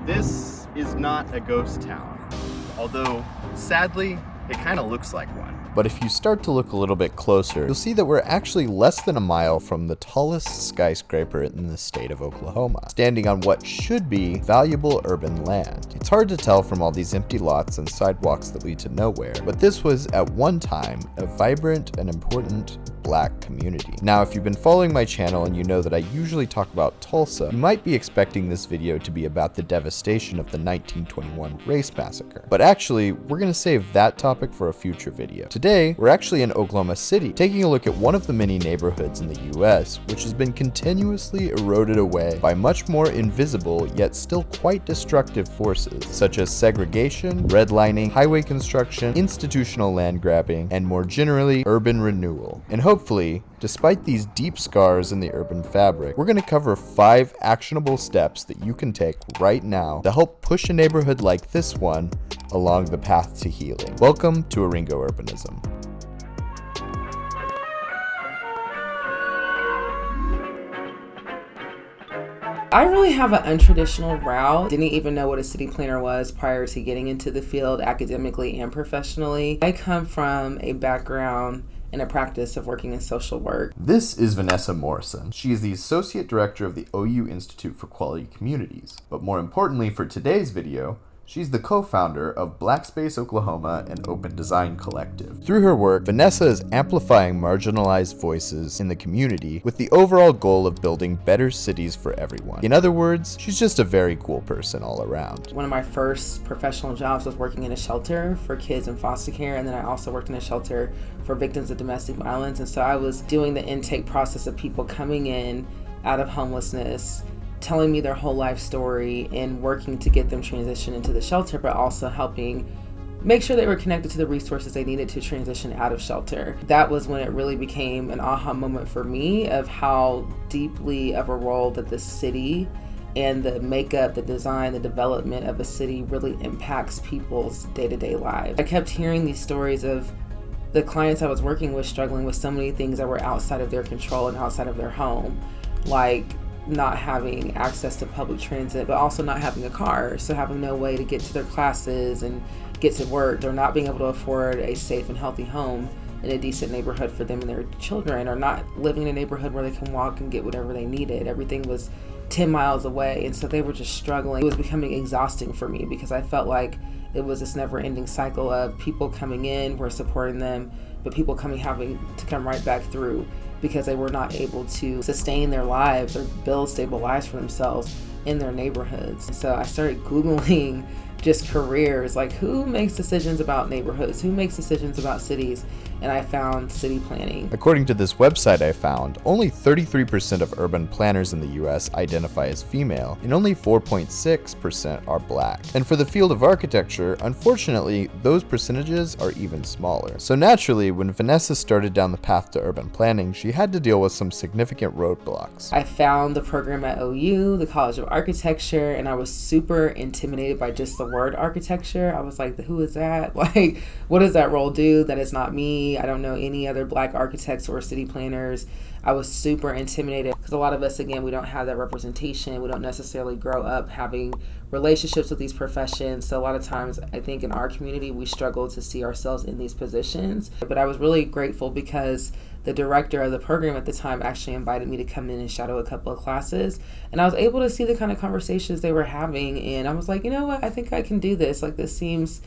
This is not a ghost town, although sadly, it kind of looks like one. But if you start to look a little bit closer, you'll see that we're actually less than a mile from the tallest skyscraper in the state of Oklahoma, standing on what should be valuable urban land. It's hard to tell from all these empty lots and sidewalks that lead to nowhere, but this was at one time a vibrant and important Black community. Now, if you've been following my channel and you know that I usually talk about Tulsa, you might be expecting this video to be about the devastation of the 1921 race massacre. But actually, we're going to save that topic for a future video. Today, we're actually in Oklahoma City, taking a look at one of the many neighborhoods in the US, which has been continuously eroded away by much more invisible yet still quite destructive forces, such as segregation, redlining, highway construction, institutional land grabbing, and more generally, urban renewal. And hopefully, despite these deep scars in the urban fabric, we're going to cover 5 actionable steps that you can take right now to help push a neighborhood like this one along the path to healing. Welcome to eryngo.urbanism. I really have an untraditional route. Didn't even know what a city planner was prior to getting into the field academically and professionally. I come from a background and a practice of working in social work. This is Vanessa Morrison. She is the Associate Director of the OU Institute for Quality Communities. But more importantly for today's video, she's the co-founder of Black Space Oklahoma and Open Design Collective. Through her work, Vanessa is amplifying marginalized voices in the community with the overall goal of building better cities for everyone. In other words, she's just a very cool person all around. One of my first professional jobs was working in a shelter for kids in foster care, and then I also worked in a shelter for victims of domestic violence. And so I was doing the intake process of people coming in out of homelessness, telling me their whole life story and working to get them transitioned into the shelter, but also helping make sure they were connected to the resources they needed to transition out of shelter. That was when it really became an aha moment for me of how deeply of a role that the city and the makeup, the design, the development of a city really impacts people's day-to-day lives. I kept hearing these stories of the clients I was working with struggling with so many things that were outside of their control and outside of their home, like not having access to public transit, but also not having a car, so having no way to get to their classes and get to work, or not being able to afford a safe and healthy home in a decent neighborhood for them and their children, or not living in a neighborhood where they can walk and get whatever they needed. Everything was 10 miles away, and so they were just struggling. It was becoming exhausting for me because I felt like it was this never-ending cycle of people coming in, we're supporting them, but people having to come right back through because they were not able to sustain their lives or build stable lives for themselves in their neighborhoods. So I started Googling just careers, like who makes decisions about neighborhoods, who makes decisions about cities, and I found city planning. According to this website I found, only 33% of urban planners in the US identify as female, and only 4.6% are Black. And for the field of architecture, unfortunately, those percentages are even smaller. So naturally, when Vanessa started down the path to urban planning, she had to deal with some significant roadblocks. I found the program at OU, the College of Architecture, and I was super intimidated by just the word architecture. I was like, who is that? Like, what does that role do? That is not me. I don't know any other Black architects or city planners. I was super intimidated because a lot of us, again, we don't have that representation. We don't necessarily grow up having relationships with these professions. So a lot of times, I think in our community, we struggle to see ourselves in these positions. But I was really grateful because the director of the program at the time actually invited me to come in and shadow a couple of classes. And I was able to see the kind of conversations they were having. And I was like, you know what, I think I can do this. Like, this seems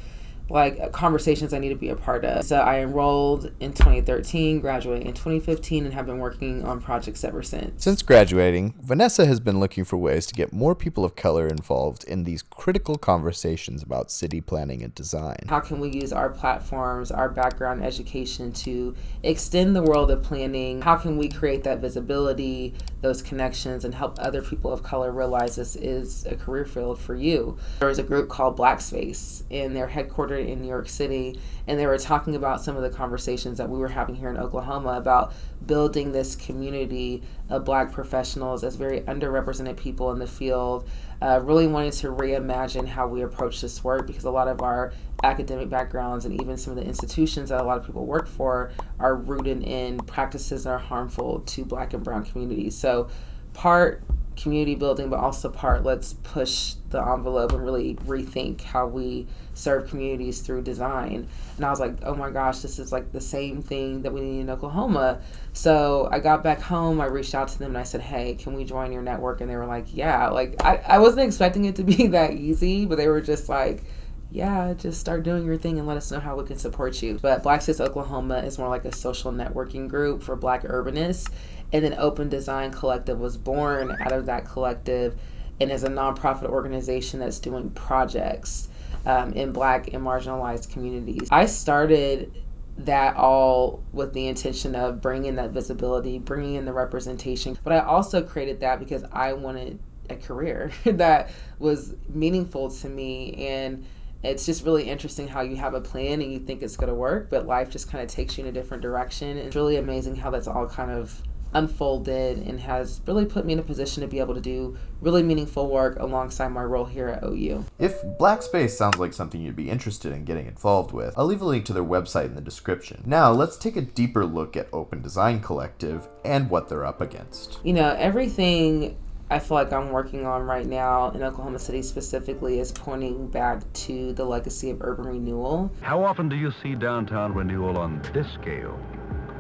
like conversations I need to be a part of. So I enrolled in 2013, graduated in 2015, and have been working on projects ever since. Since graduating, Vanessa has been looking for ways to get more people of color involved in these critical conversations about city planning and design. How can we use our platforms, our background education to extend the world of planning? How can we create that visibility, those connections, and help other people of color realize this is a career field for you? There was a group called Black Space, and they're headquartered in New York City, and they were talking about some of the conversations that we were having here in Oklahoma about building this community of Black professionals as very underrepresented people in the field, really wanting to reimagine how we approach this work, because a lot of our academic backgrounds and even some of the institutions that a lot of people work for are rooted in practices that are harmful to Black and brown communities. So part community building, but also part let's push the envelope and really rethink how we serve communities through design. And I was like, oh my gosh, this is like the same thing that we need in Oklahoma. So I got back home, I reached out to them and I said, hey, can we join your network? And they were like, yeah. Like I wasn't expecting it to be that easy, but they were just like, yeah, just start doing your thing and let us know how we can support you. But Black Space Oklahoma is more like a social networking group for Black urbanists. And then Open Design Collective was born out of that collective and is a nonprofit organization that's doing projects in Black and marginalized communities. I started that all with the intention of bringing in that visibility, bringing in the representation. But I also created that because I wanted a career that was meaningful to me. And it's just really interesting how you have a plan and you think it's going to work, but life just kind of takes you in a different direction. It's really amazing how that's all kind of unfolded and has really put me in a position to be able to do really meaningful work alongside my role here at OU. If Black Space sounds like something you'd be interested in getting involved with, I'll leave a link to their website in the description. Now, let's take a deeper look at Open Design Collective and what they're up against. You know, everything I feel like I'm working on right now in Oklahoma City specifically is pointing back to the legacy of urban renewal. How often do you see downtown renewal on this scale?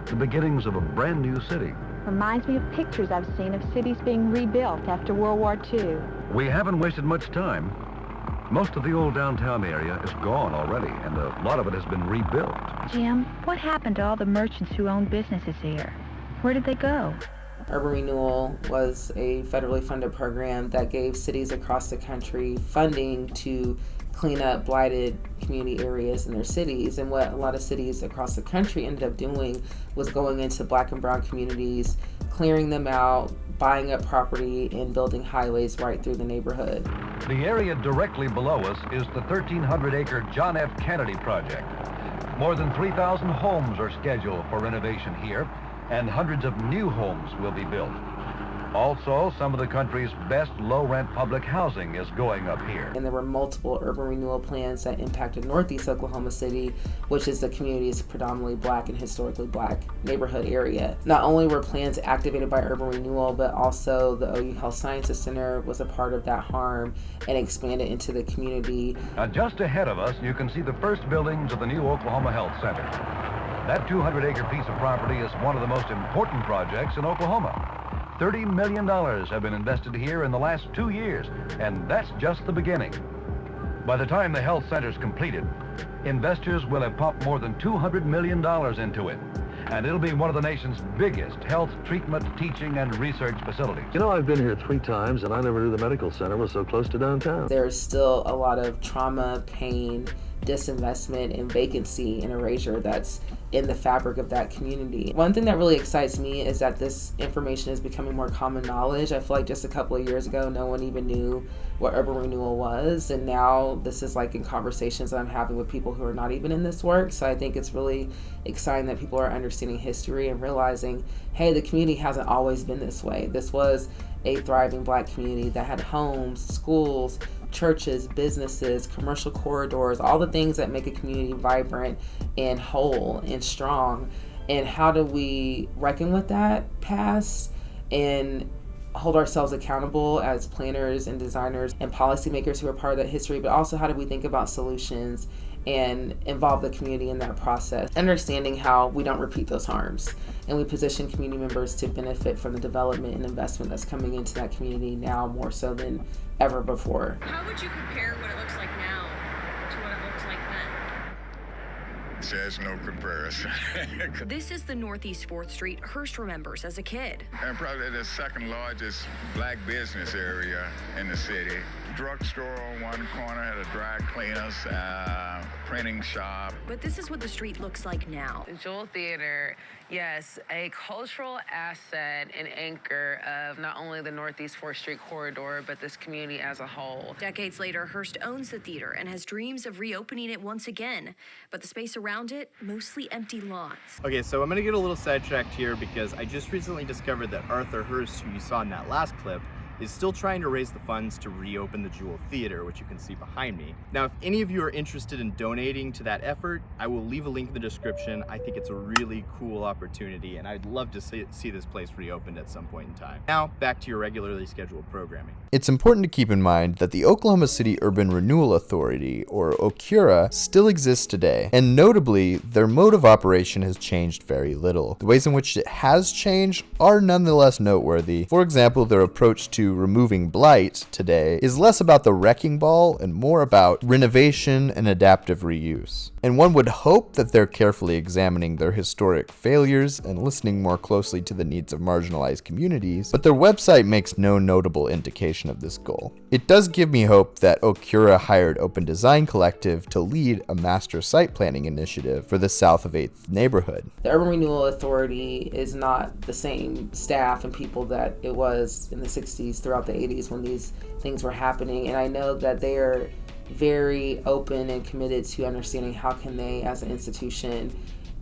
The beginnings of a brand new city. Reminds me of pictures I've seen of cities being rebuilt after World War II. We haven't wasted much time. Most of the old downtown area is gone already, and a lot of it has been rebuilt. Jim, what happened to all the merchants who owned businesses here? Where did they go? Urban Renewal was a federally funded program that gave cities across the country funding to clean up blighted community areas in their cities. And what a lot of cities across the country ended up doing was going into Black and brown communities, clearing them out, buying up property, and building highways right through the neighborhood. The area directly below us is the 1,300-acre John F. Kennedy project. More than 3,000 homes are scheduled for renovation here, and hundreds of new homes will be built. Also, some of the country's best low-rent public housing is going up here. And there were multiple urban renewal plans that impacted Northeast Oklahoma City, which is the community's predominantly Black and historically Black neighborhood area. Not only were plans activated by urban renewal, but also the OU Health Sciences Center was a part of that harm and expanded into the community. Now, just ahead of us, you can see the first buildings of the new Oklahoma Health Center. That 200-acre piece of property is one of the most important projects in Oklahoma. $30 million have been invested here in the last 2 years, and that's just the beginning. By the time the health center's completed, investors will have pumped more than $200 million into it, and it'll be one of the nation's biggest health, treatment, teaching, and research facilities. You know, I've been here 3 times, and I never knew the medical center was so close to downtown. There's still a lot of trauma, pain, disinvestment, and vacancy and erasure that's in the fabric of that community. One thing that really excites me is that this information is becoming more common knowledge. I feel like just a couple of years ago, no one even knew what urban renewal was, and now this is like in conversations that I'm having with people who are not even in this work. So I think it's really exciting that people are understanding history and realizing, hey, the community hasn't always been this way. This was a thriving Black community that had homes, schools, churches, businesses, commercial corridors, all the things that make a community vibrant and whole and strong. And how do we reckon with that past and hold ourselves accountable as planners and designers and policymakers who are part of that history, but also how do we think about solutions and involve the community in that process, understanding how we don't repeat those harms and we position community members to benefit from the development and investment that's coming into that community now more so than ever before. How would you compare what it looks like now to what it looked like then? There's no comparison. This is the Northeast 4th Street Hearst remembers as a kid. And probably the second largest Black business area in the city. Drugstore on one corner, had a dry cleaners, printing shop. But this is what the street looks like now. The Jewel Theater, yes, a cultural asset and anchor of not only the Northeast 4th Street corridor, but this community as a whole. Decades later, Hearst owns the theater and has dreams of reopening it once again. But the space around it, mostly empty lots. Okay, so I'm gonna get a little sidetracked here because I just recently discovered that Arthur Hearst, who you saw in that last clip, is still trying to raise the funds to reopen the Jewel Theater, which you can see behind me. Now, if any of you are interested in donating to that effort, I will leave a link in the description. I think it's a really cool opportunity, and I'd love to see this place reopened at some point in time. Now, back to your regularly scheduled programming. It's important to keep in mind that the Oklahoma City Urban Renewal Authority, or OCURA, still exists today, and notably, their mode of operation has changed very little. The ways in which it has changed are nonetheless noteworthy. For example, their approach to removing blight today is less about the wrecking ball and more about renovation and adaptive reuse. And one would hope that they're carefully examining their historic failures and listening more closely to the needs of marginalized communities, but their website makes no notable indication of this goal. It does give me hope that OCURA hired Open Design Collective to lead a master site planning initiative for the South of 8th neighborhood. The Urban Renewal Authority is not the same staff and people that it was in the 60s throughout the 80s when these things were happening, and I know that they are very open and committed to understanding how can they as an institution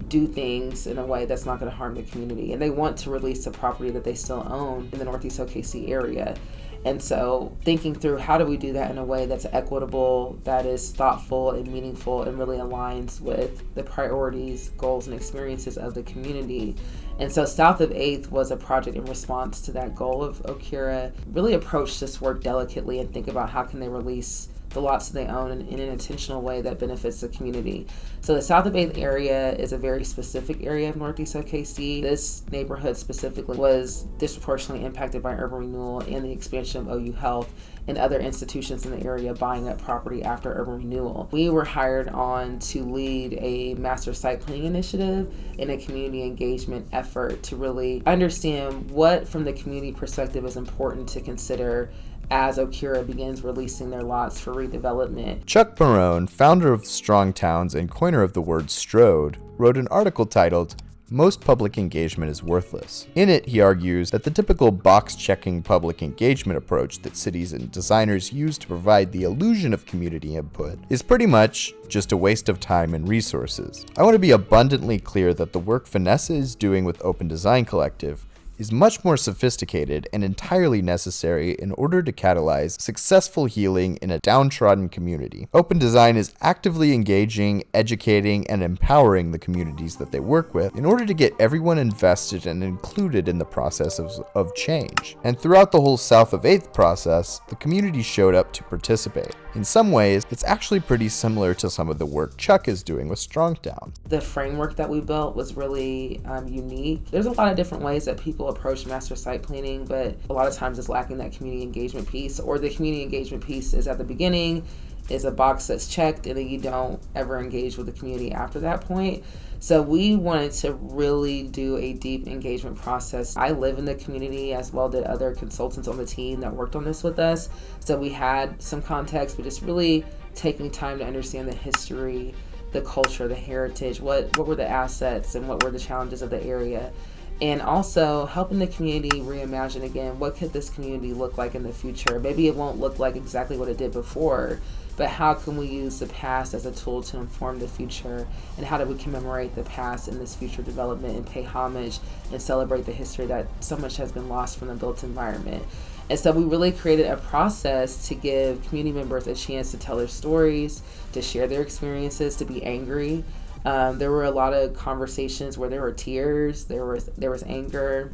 do things in a way that's not going to harm the community, and they want to release the property that they still own in the Northeast OKC area. And so thinking through how do we do that in a way that's equitable, that is thoughtful and meaningful, and really aligns with the priorities, goals, and experiences of the community. And so South of 8th was a project in response to that goal of OCURA. Really approach this work delicately and think about how can they release the lots that they own in an intentional way that benefits the community. So the South of 8th area is a very specific area of Northeast OKC. This neighborhood specifically was disproportionately impacted by urban renewal and the expansion of OU Health and other institutions in the area buying up property after urban renewal. We were hired on to lead a master site planning initiative and a community engagement effort to really understand what from the community perspective is important to consider as OCURA begins releasing their lots for redevelopment. Chuck Barone, founder of Strong Towns and coiner of the word strode, wrote an article titled, "Most Public Engagement is Worthless." In it, he argues that the typical box-checking public engagement approach that cities and designers use to provide the illusion of community input is pretty much just a waste of time and resources. I want to be abundantly clear that the work Vanessa is doing with Open Design Collective is much more sophisticated and entirely necessary in order to catalyze successful healing in a downtrodden community. Open Design is actively engaging, educating, and empowering the communities that they work with in order to get everyone invested and included in the process of change. And throughout the whole South of 8th process, the community showed up to participate. In some ways, it's actually pretty similar to some of the work Chuck is doing with Strong Towns. The framework that we built was really unique. There's a lot of different ways that people approach master site planning, but a lot of times it's lacking that community engagement piece, or the community engagement piece is at the beginning, is a box that's checked, and then you don't ever engage with the community after that point. So we wanted to really do a deep engagement process. I live in the community, as well did other consultants on the team that worked on this with us. So we had some context, but just really taking time to understand the history, the culture, the heritage, what were the assets and what were the challenges of the area. And also helping the community reimagine again, what could this community look like in the future? Maybe it won't look like exactly what it did before, but how can we use the past as a tool to inform the future? And how do we commemorate the past in this future development and pay homage and celebrate the history that so much has been lost from the built environment? And so we really created a process to give community members a chance to tell their stories, to share their experiences, to be angry. There were a lot of conversations where there were tears, there was anger,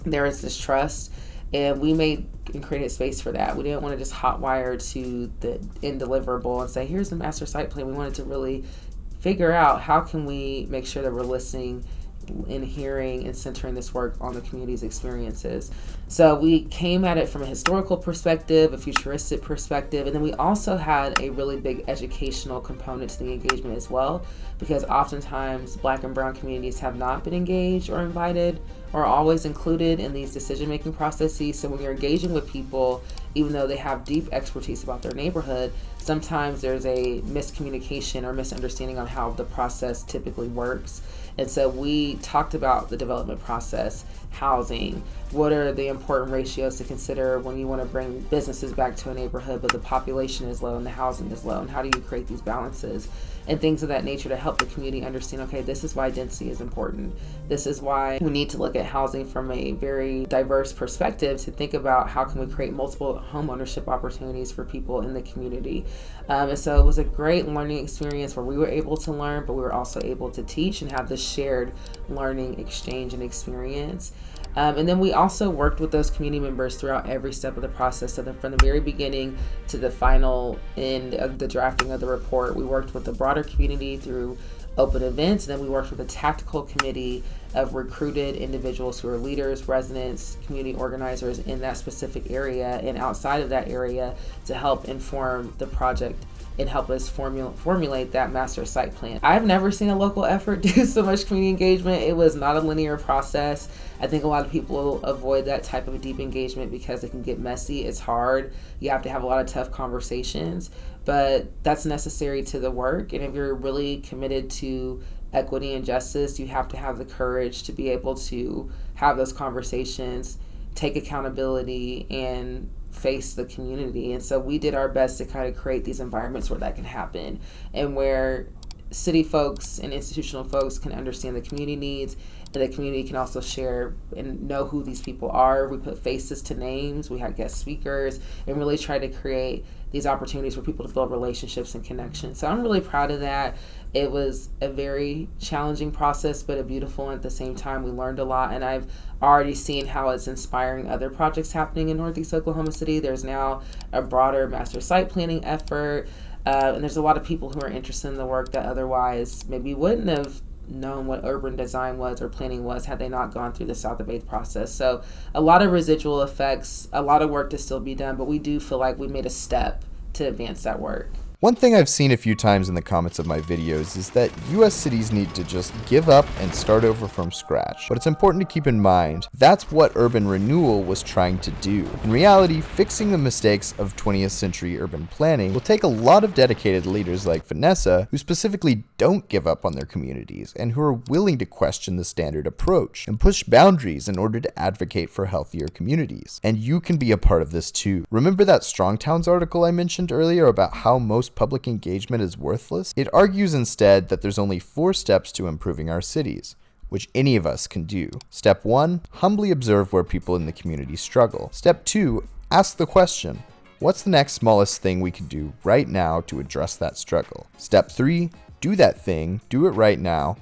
there was distrust, and we made and created space for that. We didn't want to just hotwire to the end deliverable and say, here's the master site plan. We wanted to really figure out how can we make sure that we're listening and hearing and centering this work on the community's experiences. So we came at it from a historical perspective, a futuristic perspective, and then we also had a really big educational component to the engagement as well, because oftentimes Black and Brown communities have not been engaged or invited or always included in these decision-making processes. So when you're engaging with people even though they have deep expertise about their neighborhood, sometimes there's a miscommunication or misunderstanding on how the process typically works. And so we talked about the development process, housing, what are the important ratios to consider when you want to bring businesses back to a neighborhood, but the population is low and the housing is low, and how do you create these balances and things of that nature to help the community understand, okay, this is why density is important. This is why we need to look at housing from a very diverse perspective to think about how can we create multiple home ownership opportunities for people in the community. And so it was a great learning experience where we were able to learn, but we were also able to teach and have this shared learning exchange and experience. And then we also worked with those community members throughout every step of the process. So from the very beginning to the final end of the drafting of the report, we worked with the broader community through open events. And then we worked with a tactical committee of recruited individuals who are leaders, residents, community organizers in that specific area and outside of that area to help inform the project and help us formulate that master site plan. I've never seen a local effort do so much community engagement. It was not a linear process. I think a lot of people avoid that type of deep engagement because it can get messy. It's hard. You have to have a lot of tough conversations, but that's necessary to the work. And if you're really committed to equity and justice, you have to have the courage to be able to have those conversations, take accountability, and face the community. And so we did our best to kind of create these environments where that can happen and where city folks and institutional folks can understand the community needs, and the community can also share and know who these people are. We put faces to names, we had guest speakers, and really try to create these opportunities for people to build relationships and connections. So I'm really proud of that. It was a very challenging process, but a beautiful one at the same time. We learned a lot, and I've already seen how it's inspiring other projects happening in Northeast Oklahoma City. There's now a broader master site planning effort, and there's a lot of people who are interested in the work that otherwise maybe wouldn't have known what urban design was or planning was had they not gone through the South of 8th process. So a lot of residual effects, a lot of work to still be done, but we do feel like we made a step to advance that work. One thing I've seen a few times in the comments of my videos is that US cities need to just give up and start over from scratch. But it's important to keep in mind that's what urban renewal was trying to do. In reality, fixing the mistakes of 20th century urban planning will take a lot of dedicated leaders like Vanessa, who specifically don't give up on their communities and who are willing to question the standard approach and push boundaries in order to advocate for healthier communities. And you can be a part of this too. Remember that Strong Towns article I mentioned earlier about how most public engagement is worthless? It argues instead that there's only 4 steps to improving our cities, which any of us can do. Step 1, humbly observe where people in the community struggle. Step 2, ask the question, what's the next smallest thing we can do right now to address that struggle? Step 3, do that thing, do it right now.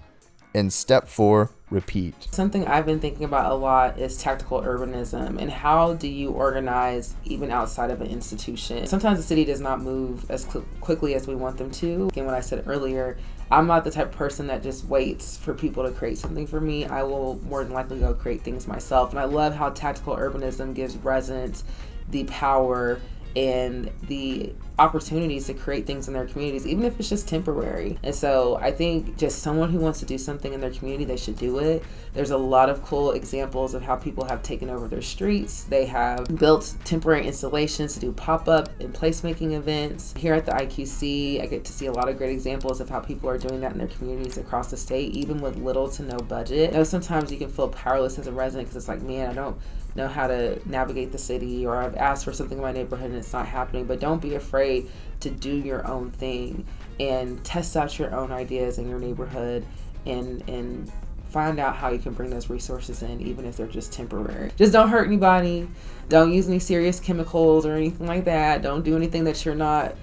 And step 4, repeat. Something I've been thinking about a lot is tactical urbanism and how do you organize even outside of an institution. Sometimes the city does not move as quickly as we want them to. Again, what I said earlier, I'm not the type of person that just waits for people to create something for me. I will more than likely go create things myself. And I love how tactical urbanism gives residents the power and the opportunities to create things in their communities, even if it's just temporary. And so I think just someone who wants to do something in their community, they should do it. There's a lot of cool examples of how people have taken over their streets. They have built temporary installations to do pop-up and placemaking events. Here at the IQC, I get to see a lot of great examples of how people are doing that in their communities across the state, even with little to no budget. I know sometimes you can feel powerless as a resident because it's like, man, I don't know how to navigate the city, or I've asked for something in my neighborhood and it's not happening. But don't be afraid to do your own thing and test out your own ideas in your neighborhood and find out how you can bring those resources in, even if they're just temporary. Just don't hurt anybody. Don't use any serious chemicals or anything like that. Don't do anything that you're not,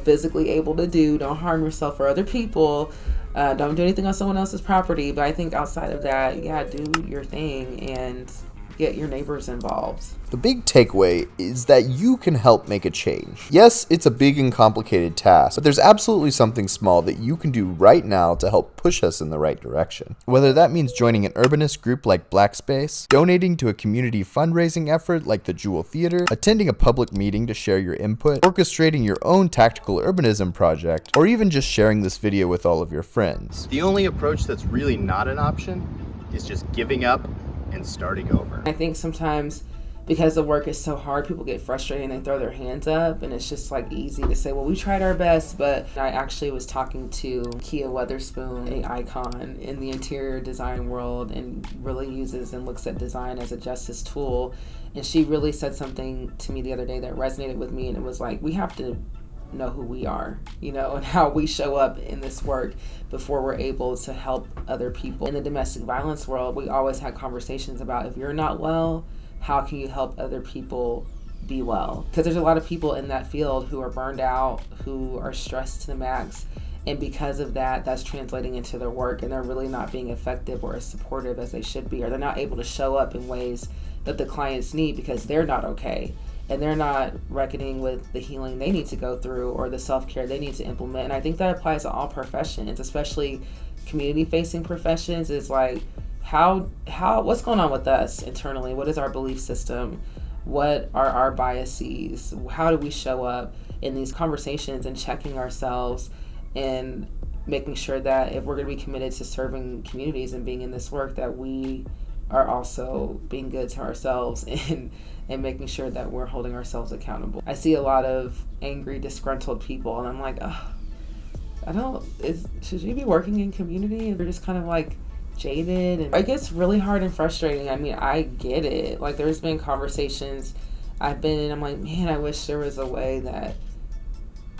physically able to do. Don't harm yourself or other people. Don't do anything on someone else's property. But I think outside of that, do your thing and get your neighbors involved. The big takeaway is that you can help make a change. Yes, it's a big and complicated task, but there's absolutely something small that you can do right now to help push us in the right direction. Whether that means joining an urbanist group like Black Space, donating to a community fundraising effort like the Jewel Theater, attending a public meeting to share your input, orchestrating your own tactical urbanism project, or even just sharing this video with all of your friends. The only approach that's really not an option is just giving up and starting over. I think sometimes because the work is so hard, people get frustrated and they throw their hands up, and it's just like easy to say, well, we tried our best. But I actually was talking to Kia Weatherspoon, an icon in the interior design world, and really uses and looks at design as a justice tool. And she really said something to me the other day that resonated with me, and it was like, we have to know who we are, you know, and how we show up in this work before we're able to help other people. In the domestic violence world, we always had conversations about, if you're not well, how can you help other people be well? Because there's a lot of people in that field who are burned out, who are stressed to the max, and because of that, that's translating into their work, and they're really not being effective or as supportive as they should be, or they're not able to show up in ways that the clients need because they're not okay, and they're not reckoning with the healing they need to go through or the self-care they need to implement. And I think that applies to all professions, especially community-facing professions. Is like, what's going on with us internally? What is our belief system? What are our biases? How do we show up in these conversations, and checking ourselves and making sure that if we're going to be committed to serving communities and being in this work, that we are also being good to ourselves and making sure that we're holding ourselves accountable. I see a lot of angry, disgruntled people, and I'm like, should you be working in community? And they're just kind of like jaded, and it gets really hard and frustrating. I mean, I get it. Like, there's been conversations I've been in, I'm like, man, I wish there was a way that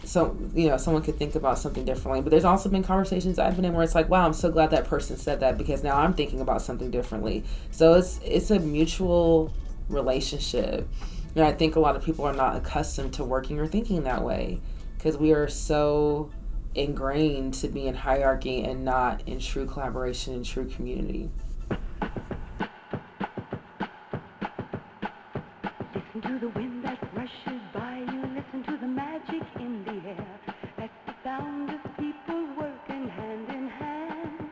someone could think about something differently. But there's also been conversations I've been in where it's like, wow, I'm so glad that person said that, because now I'm thinking about something differently. So it's a mutual relationship. And I think a lot of people are not accustomed to working or thinking that way, because we are so ingrained to be in hierarchy and not in true collaboration and true community. Listen to the wind that rushes by you, listen to the magic in the air. That's the sound of people working hand in hand.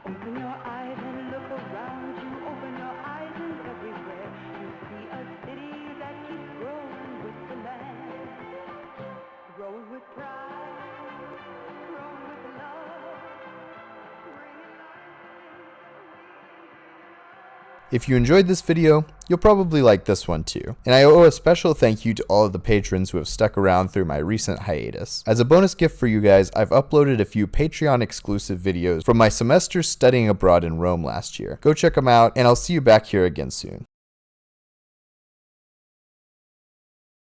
Open your eyes and look around you, open your eyes and everywhere you see a city that keeps growing with the land, growing with pride. If you enjoyed this video, you'll probably like this one too. And I owe a special thank you to all of the patrons who have stuck around through my recent hiatus. As a bonus gift for you guys, I've uploaded a few Patreon exclusive videos from my semester studying abroad in Rome last year. Go check them out, and I'll see you back here again soon.